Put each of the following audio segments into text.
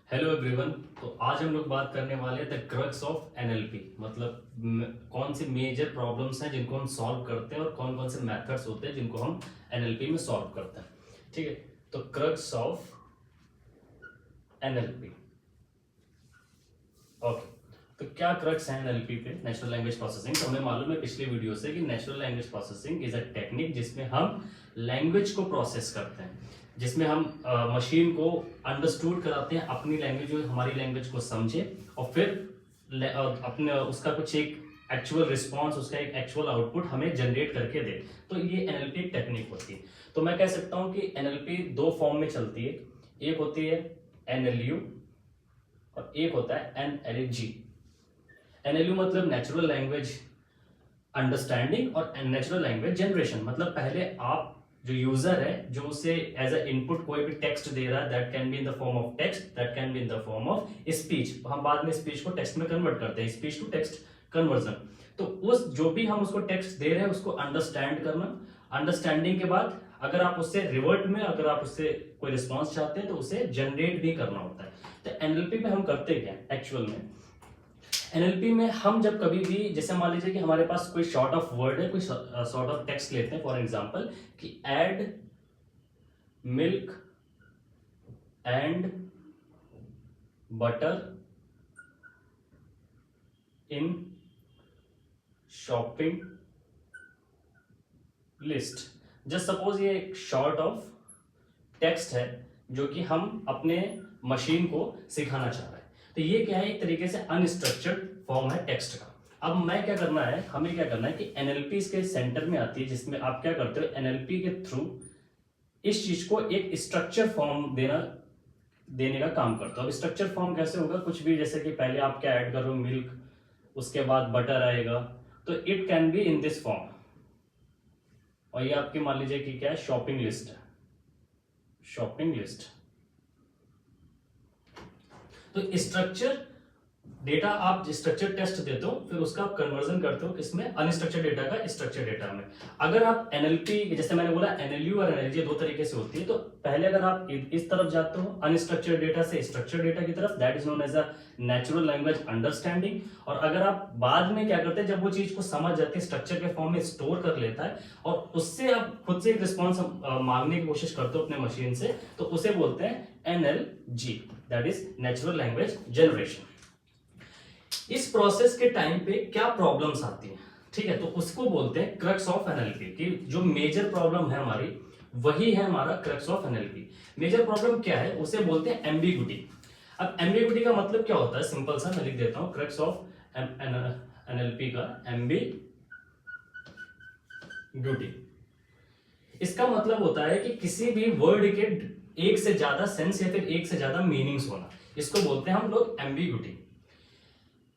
Hello everyone. तो आज हम लोग बात करने वाले हैं द क्रक्स ऑफ एनएलपी, मतलब कौन सी मेजर प्रॉब्लम्स हैं जिनको हम सॉल्व करते हैं और कौन कौन से मेथड्स होते हैं जिनको हम एनएलपी में सॉल्व करते हैं। ठीक है, तो क्रक्स ऑफ एनएलपी। ओके, तो क्या क्रक्स है एनएलपी पे, नेचुरल लैंग्वेज प्रोसेसिंग। तो हमें मालूम है पिछली वीडियो से कि natural language processing is a technique जिसमें हम लैंग्वेज को प्रोसेस करते हैं, जिसमें हम मशीन को अंडरस्टूड कराते हैं, अपनी लैंग्वेज जो हमारी लैंग्वेज को समझे और फिर अपने उसका कुछ एक एक्चुअल रिस्पॉन्स, उसका एक एक्चुअल आउटपुट हमें जनरेट करके दे। तो ये एनएलपी एक टेक्निक होती है। तो मैं कह सकता हूँ कि एनएलपी दो फॉर्म में चलती है, एक होती है एनएलयू और एक होता है एनएलजी। एनएलयू मतलब नेचुरल लैंग्वेज अंडरस्टैंडिंग और नेचुरल लैंग्वेज जनरेशन, मतलब पहले आप जो यूजर है जो उसे एज अ इनपुट कोई भी टेक्स्ट दे रहा है, that can be in the form of text, that can be in the form of speech. हम बाद में स्पीच को टेक्स्ट में कन्वर्ट करते हैं, स्पीच टू टेक्स्ट कन्वर्जन। तो उस जो भी हम उसको टेक्स्ट दे रहे हैं उसको अंडरस्टैंड करना, अंडरस्टैंडिंग के बाद अगर आप उससे रिवर्ट में, अगर आप उससे कोई रिस्पॉन्स चाहते हैं तो उसे जनरेट भी करना होता है। तो एनएलपी में हम करते क्या एक्चुअल में, एनएलपी में हम जब कभी भी, जैसे मान लीजिए कि हमारे पास कोई शॉर्ट ऑफ वर्ड है, कोई शॉर्ट ऑफ टेक्स्ट लेते हैं, फॉर एग्जांपल कि add milk and butter in shopping list. Just suppose ये एक शॉर्ट ऑफ टेक्स्ट है जो कि हम अपने मशीन को सिखाना चाह रहे हैं। तो ये क्या है, एक तरीके से अनस्ट्रक्चर्ड फॉर्म है टेक्स्ट का। अब मैं क्या करना है, हमें क्या करना है कि एनएलपी इसके सेंटर में आती है, जिसमें आप क्या करते हो, एनएलपी के थ्रू इस चीज को एक स्ट्रक्चर फॉर्म देने का काम करते हो। अब स्ट्रक्चर फॉर्म कैसे होगा, कुछ भी, जैसे कि पहले आप क्या ऐड कर रहे हो, मिल्क, उसके बाद बटर आएगा, तो it can be in this form. और ये आपकी मान लीजिए कि क्या है, शॉपिंग लिस्ट है, शॉपिंग लिस्ट। तो स्ट्रक्चर डेटा आप स्ट्रक्चर टेस्ट देते हो, फिर उसका आप कन्वर्जन करते हो किसमें, अनस्ट्रक्चर डेटा का स्ट्रक्चर डेटा में। अगर आप एनएलपी, जैसे मैंने बोला एनएलयू और एनएलजी दो तरीके से होती है, तो पहले अगर आप इस तरफ जाते हो अनस्ट्रक्चर डेटा से स्ट्रक्चर डेटा की तरफ, that is known as a natural language understanding. और अगर आप बाद में क्या करते हैं, जब वो चीज को समझ जाती है, स्ट्रक्चर के फॉर्म में स्टोर कर लेता है और उससे आप खुद से एक रिस्पॉन्स मांगने की कोशिश करते हो अपने मशीन से, तो उसे बोलते हैं NLG, that is natural language generation. इस प्रोसेस के टाइम पे क्या प्रॉब्लम्स आती हैं, ठीक है, तो उसको बोलते हैं क्रक्स ऑफ एनएलपी। कि जो मेजर प्रॉब्लम है हमारी, वही है हमारा crux of NLP. Major problem क्या है, उसे बोलते हैं एम्बिगुइटी। अब एम्बिगुइटी का मतलब क्या होता है, सिंपल सा मैं लिख देता हूं, क्रक्स ऑफ एनएलपी का एम्बिगुइटी। इसका मतलब होता है कि किसी भी वर्ड के एक से ज्यादा सेंस या फिर एक से ज्यादा मीनिंग्स होना, इसको बोलते हैं हम लोग एम्बिगुइटी।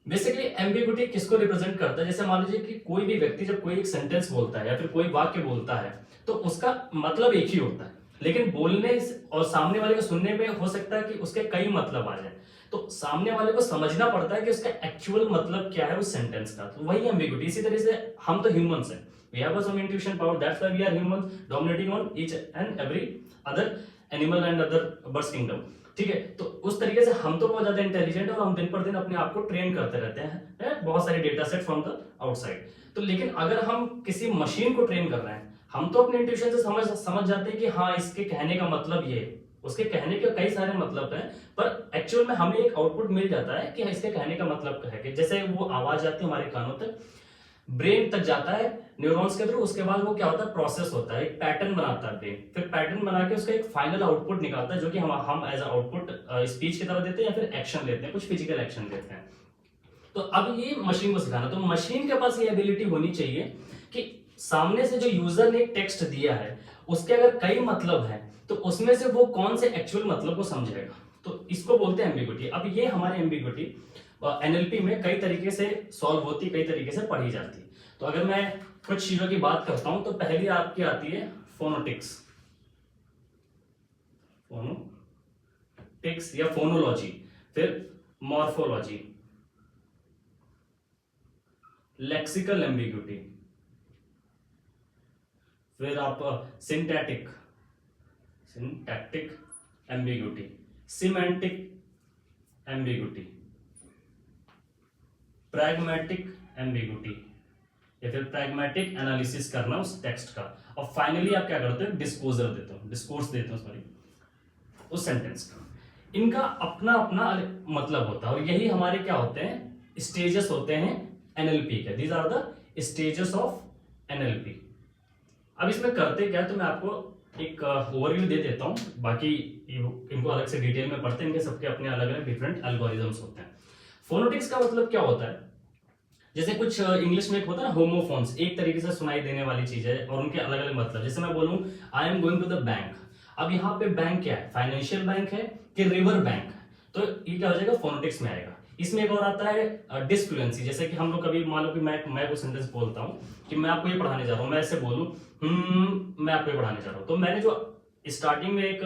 बेसिकली एम्बिगुइटी किसको रिप्रेजेंट करता है, जैसे मान लीजिए कि कोई भी व्यक्ति जब कोई एक सेंटेंस बोलता है या फिर कोई वाक्य बोलता है, तो उसका मतलब एक ही होता है, लेकिन बोलने और सामने वाले को सुनने में हो सकता है कि उसके कई मतलब आ जाए। तो सामने वाले को समझना पड़ता है कि उसका एक्चुअल मतलब क्या है उस सेंटेंस का। तो वही एम्बिगुइटी। इसी तरह से हम तो ह्यूमंस हैं, we have some intuition power, that's why we are humans dominating on each and every other animal and other birds kingdom. ठीक है, तो उस तरीके से हम तो बहुत ज्यादा इंटेलिजेंट है और हम दिन पर दिन अपने आप को ट्रेन करते रहते हैं बहुत सारे data set from the outside. तो लेकिन अगर हम किसी मशीन को ट्रेन कर रहे हैं, हम तो अपने इंट्यूशन से समझ जाते हैं कि हाँ इसके कहने का मतलब ये है, उसके कहने के कई सारे मतलब हैं, पर एक्चुअल में हमें एक आउटपुट मिल जाता है कि इसके कहने का मतलब है कि जैसे वो आवाज आती है हमारे कानों तक, ब्रेन तक जाता है न्यूरॉन्स के थ्रू, उसके बाद वो क्या होता है, प्रोसेस होता है, एक पैटर्न बनाता है ब्रेन, फिर पैटर्न बना के उसका एक फाइनल आउटपुट निकालता है, जो कि हम एज आउटपुट स्पीच की तरह देते हैं या फिर एक्शन लेते हैं, कुछ फिजिकल एक्शन लेते हैं। तो अब ये मशीन को सिखाना, तो मशीन के पास ये एबिलिटी होनी चाहिए कि सामने से जो यूजर ने टेक्स्ट दिया है उसके अगर कई मतलब है, तो उसमें से वो कौन से एक्चुअल मतलब को समझेगा, तो इसको बोलते हैं एम्बिगुइटी। अब ये हमारी एम्बिगुइटी एनएलपी में कई तरीके से सॉल्व होती, कई तरीके से पढ़ी जाती है। तो अगर मैं कुछ चीजों की बात करता हूं, तो पहली आपकी आती है फोनोटिक्स, फोनोटिक्स या फोनोलॉजी, फिर मॉर्फोलॉजी, लेक्सिकल एम्बिग्यूटी, फिर आप syntactic syntactic ambiguity, semantic ambiguity, pragmatic ambiguity, या फिर प्रैग्मेटिक एनालिसिस करना उस टेक्स्ट का, और फाइनली आप क्या करते हो, डिस्पोजर देते हो, डिस्कोर्स देते हो सॉरी, उस सेंटेंस का। इनका अपना अपना मतलब होता है, और यही हमारे क्या होते हैं, स्टेजेस होते हैं एनएलपी के। These are the stages of NLP. अब इसमें करते क्या है, तो मैं आपको एक ओवरव्यू दे देता हूं, बाकी इनको अलग से डिटेल में पढ़ते हैं, इनके सबके अपने अलग अलग डिफरेंट एल्गोरिथम्स होते हैं। फोनेटिक्स का मतलब क्या होता है, जैसे कुछ इंग्लिश में एक होता है ना होमोफोन्स, एक तरीके से सुनाई देने वाली चीज है और उनके अलग अलग मतलब। जैसे मैं बोलूं I am going to the bank, अब यहाँ पे बैंक क्या है, फाइनेंशियल बैंक है कि रिवर बैंक, तो ये क्या हो जाएगा, फोनेटिक्स में आएगा। इसमें एक और आता है डिसफ्लुएंसी, जैसे कि हम लोग कभी मान लो कि मैं कोई सेंटेंस बोलता हूँ कि मैं आपको ये पढ़ाने जा रहा हूँ, मैं ऐसे बोलूं मैं आपको ये पढ़ाने जा रहा हूँ, तो मैंने जो स्टार्टिंग में एक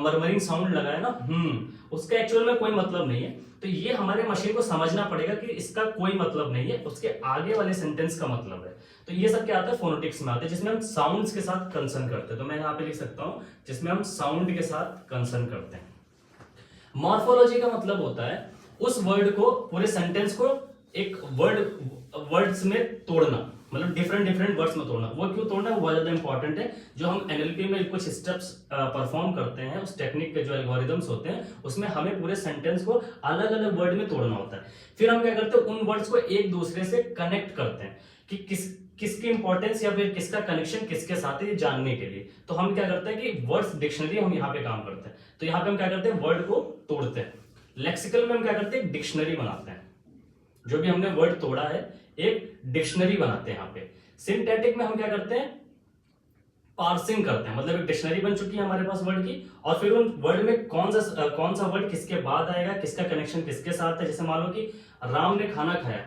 मरमरिंग साउंड लगाया ना उसका एक्चुअल में कोई मतलब नहीं है, तो ये हमारे मशीन को समझना पड़ेगा कि इसका कोई मतलब नहीं है, उसके आगे वाले सेंटेंस का मतलब है। तो ये सब क्या आता है, फोनेटिक्स में आता है, जिसमें हम साउंड्स के साथ कंसर्न करते हैं। तो मैं यहाँ पे लिख सकता हूँ जिसमें हम साउंड के साथ कंसर्न करते हैं। मॉर्फोलॉजी का मतलब होता है उस वर्ड को, पूरे सेंटेंस को एक वर्ड्स में तोड़ना, मतलब डिफरेंट डिफरेंट वर्ड्स में तोड़ना। वो क्यों तोड़ना है, वो बहुत ज्यादा इंपॉर्टेंट है। जो हम एनएलपी में कुछ स्टेप्स परफॉर्म करते हैं, उस टेक्निक के जो एल्गोरिथम्स होते हैं, उसमें हमें पूरे सेंटेंस को अलग अलग वर्ड में तोड़ना होता है। फिर हम क्या करते हैं, उन वर्ड्स को एक दूसरे से कनेक्ट करते हैं कि किसकी इंपॉर्टेंस या फिर किसका कनेक्शन किसके साथ है, ये जानने के लिए। तो हम क्या करते हैं कि वर्ड्स डिक्शनरी हम यहाँ पे काम करते हैं। तो यहाँ पे हम क्या करते हैं, वर्ड को तोड़ते हैं। लेक्सिकल में हम क्या करते हैं, डिक्शनरी बनाते हैं। जो भी हमने वर्ड तोड़ा है एक डिक्शनरी बनाते हैं यहाँ पे। सिंटैटिक में हम क्या करते हैं, पार्सिंग करते हैं, मतलब एक डिक्शनरी बन चुकी है हमारे पास वर्ड की, और फिर उन वर्ड में कौन सा वर्ड किसके बाद आएगा, किसका कनेक्शन किसके साथ है। जैसे मान लो कि राम ने खाना खाया,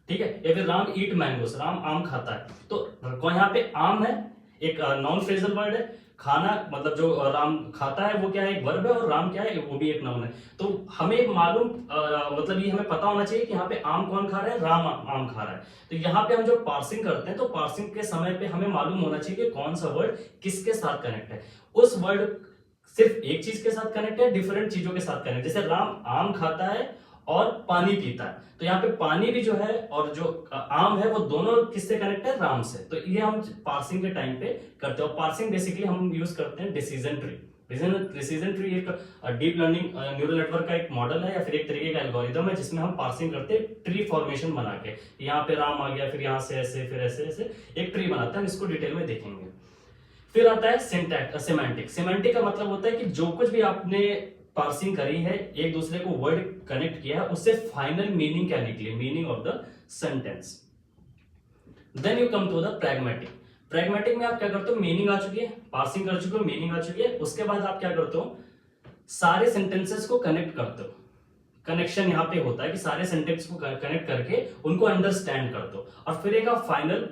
ठीक है, या फिर राम ईट मैंगोस, राम आम खाता है, तो यहाँ पे आम है एक नॉन फ्रेजल वर्ड है, खाना मतलब जो राम खाता है वो क्या है, एक वर्ब है, और राम क्या है, वो भी एक नाउन है। तो हमें मालूम मतलब ये हमें पता होना चाहिए कि यहाँ पे आम कौन खा रहा है, राम आम खा रहा है। तो यहाँ पे हम जो पार्सिंग करते हैं, तो पार्सिंग के समय पे हमें मालूम होना चाहिए कि कौन सा वर्ड किसके साथ कनेक्ट है। उस वर्ड सिर्फ एक चीज के साथ कनेक्ट है, डिफरेंट चीजों के साथ कनेक्ट। जैसे राम आम खाता है और पानी पीता है, तो यहाँ पे पानी भी जो है और जो आम है वो दोनों किससे कनेक्ट है, राम से। तो ये हम पार्सिंग के टाइम पे करते हैं। और पार्सिंग बेसिकली हम यूज करते हैं डिसीजन ट्री। डिसीजन ट्री एक डीप लर्निंग न्यूरल नेटवर्क का एक मॉडल है या फिर एक तरीके का एल्गोरिथम है, जिसमें हम पार्सिंग करते हैं ट्री फॉर्मेशन बना के। यहाँ पे राम आ गया, फिर यहाँ से ऐसे, फिर ऐसे ऐसे एक ट्री बनाते हैं, हम इसको डिटेल में देखेंगे। फिर आता है सिमेंटिक। सिमेंटिक का मतलब होता है कि जो कुछ भी आपने पार्सिंग करी है, एक दूसरे को वर्ड कनेक्ट किया है, उससे फाइनल मीनिंग क्या निकली, meaning of the sentence. Then you come to the pragmatic. Pragmatic में आप क्या करते हो, मीनिंग आ चुकी है, पार्सिंग कर चुके हो, मीनिंग आ चुकी है, उसके बाद आप क्या करते हो, सारे सेंटेंसेस को कनेक्ट करते हो। कनेक्शन यहाँ पे होता है कि सारे सेंटेंस को कनेक्ट करके उनको अंडरस्टैंड करते हो, और फिर एक आप फाइनल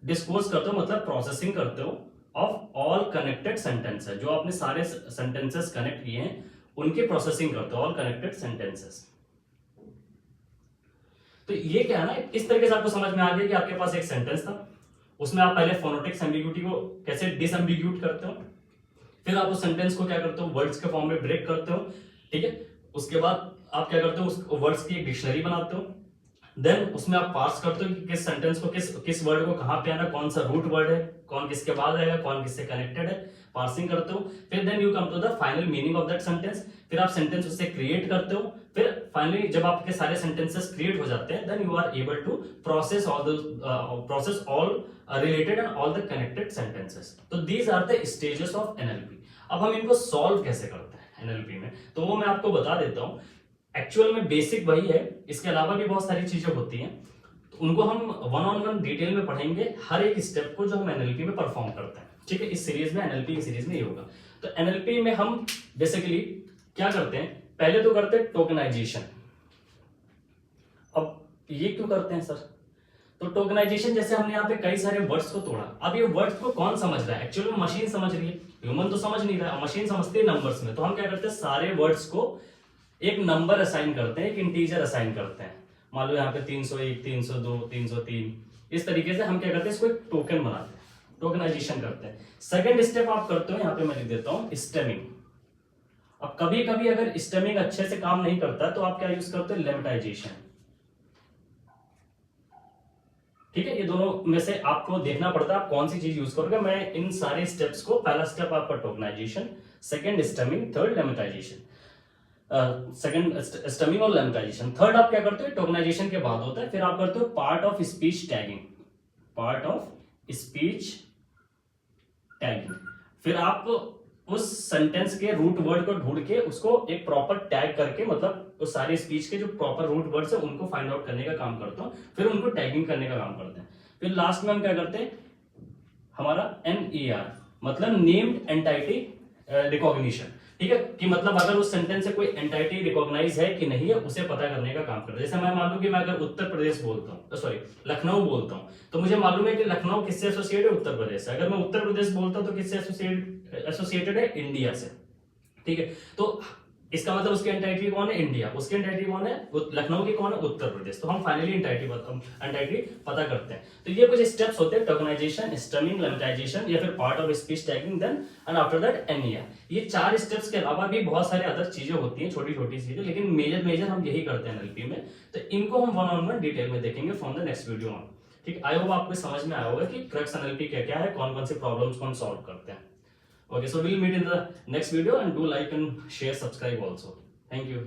डिस्कोर्स करते हो, मतलब प्रोसेसिंग करते हो ऑफ ऑल कनेक्टेड सेंटेंसेस। जो आपने सारे सेंटेंसेस कनेक्ट किए हैं उनकी प्रोसेसिंग करते हो, ऑल कनेक्टेड सेंटेंसेस। तो ये क्या है ना, इस तरीके से आपको समझ में आ गया कि आपके पास एक सेंटेंस था, उसमें आप पहले फोनेटिक्स एम्बिग्यूटी को कैसे डिसएम्बिग्यूट करते हो, फिर आप उस सेंटेंस को क्या करते हो, वर्ड्स के फॉर्म में ब्रेक करते हो, ठीक है। उसके बाद आप क्या करते हो, उस वर्ड्स की एक डिक्शनरी बनाते हो। देन उसमें आप पार्स करते हो कि किस सेंटेंस को किस वर्ड को कहां पे आना, कौन सा रूट वर्ड है, कौन किसके बाद आएगा, कौन किससे कनेक्टेड है, पार्सिंग करते हो। फिर then you come to the final meaning of that sentence. फिर आप सेंटेंस उससे क्रिएट करते हो। फिर फाइनली जब आपके सारे सेंटेंसेस क्रिएट हो जाते हैं, then you are able to process all related and all the connected sentences. तो these are the stages of NLP. अब हम इनको सॉल्व कैसे करते हैं एनएलपी में, तो वो मैं आपको बता देता हूं। एक्चुअल में बेसिक वही है, इसके अलावा भी बहुत सारी चीजें होती हैं, तो उनको हम वन ऑन वन डिटेल में पढ़ेंगे, हर एक स्टेप को जो हम एनएलपी में परफॉर्म करते हैं, ठीक है। इस सीरीज में, एनएलपी की सीरीज में ये होगा। तो एनएलपी में हम बेसिकली क्या करते हैं, पहले तो करते हैं टोकनाइजेशन। अब ये क्यों करते हैं सर, तो टोकनाइजेशन जैसे हमने यहाँ पे कई सारे वर्ड्स को तोड़ा, अब ये वर्ड्स को कौन समझ रहा है, एक्चुअली मशीन समझ रही है, ह्यूमन तो समझ नहीं रहा है, मशीन समझती है नंबर्स में। तो हम क्या करते हैं, सारे वर्ड्स को एक नंबर असाइन करते हैं, एक इंटीजर असाइन करते हैं। मान लो यहाँ पे 301, 302, 303, इस तरीके से हम क्या करते हैं, इसको एक टोकन बनाते हैं, टोकनाइजेशन करते हैं। सेकंड स्टेप आप करते हो, यहाँ पे मैं लिख देता हूँ स्टेमिंग। अब कभी कभी अगर स्टेमिंग अच्छे से काम नहीं करता तो आप क्या यूज करते हो, लेमेटाइजेशन। ठीक है, ये दोनों में से आपको देखना पड़ता है आप कौन सी चीज यूज करोगे। मैं इन सारे स्टेप्स को, पहला स्टेप आपका tokenization, second stemming, third lemmatization, second stemming और लेमेटाइजेशन, थर्ड आप क्या करते हो टोकनाइजेशन के बाद होता है। फिर आप करते हो part of speech tagging, part of speech tagging. फिर आप उस सेंटेंस के रूट वर्ड को ढूंढ के उसको एक प्रॉपर टैग करके, मतलब उस सारे स्पीच के जो प्रॉपर रूट वर्ड्स है उनको फाइंड आउट करने का काम करता हूं, फिर उनको टैगिंग करने का काम करते हैं। फिर लास्ट में हम क्या करते हैं, हमारा NER मतलब नेम्ड एंटाइटी रिकॉग्निशन। ठीक है, कि मतलब अगर उस सेंटेंस से कोई एंटाइटी रिकॉग्नाइज है कि नहीं है उसे पता करने का काम करता है। जैसे मैं मान लूं कि मैं अगर उत्तर प्रदेश बोलता हूँ, सॉरी लखनऊ बोलता हूँ, तो मुझे मालूम है कि लखनऊ किससे एसोसिएट है, उत्तर प्रदेश से। अगर मैं उत्तर प्रदेश बोलता हूँ तो किससे एसोसिएटेड है, इंडिया से। ठीक है, तो इसका मतलब उसकी एंटाइटी कौन है, इंडिया, उसकी एंटाइटी कौन है, लखनऊ की कौन है, उत्तर प्रदेश। तो हम फाइनली एंटाइटी पता करते हैं। तो ये कुछ स्टेप्स होते हैं, टोकनाइजेशन, स्टेमिंग, लेमेटाइजेशन या फिर part of speech tagging, then and after that NER। ये 4 स्टेप्स के अलावा भी बहुत सारे अदर चीजें होती हैं, छोटी छोटी चीजें, लेकिन मेजर हम यही करते हैं NLP में। तो इनको हम वन ऑन वन डिटेल में देखेंगे from the next video on. ठीक, आई होप आपको समझ में आया होगा कि क्रक्स NLP क्या क्या है, कौन कौन सी प्रॉब्लम्स को हम सॉल्व करते हैं। Okay, so we'll meet in the next video and do like and share, subscribe also. Thank you.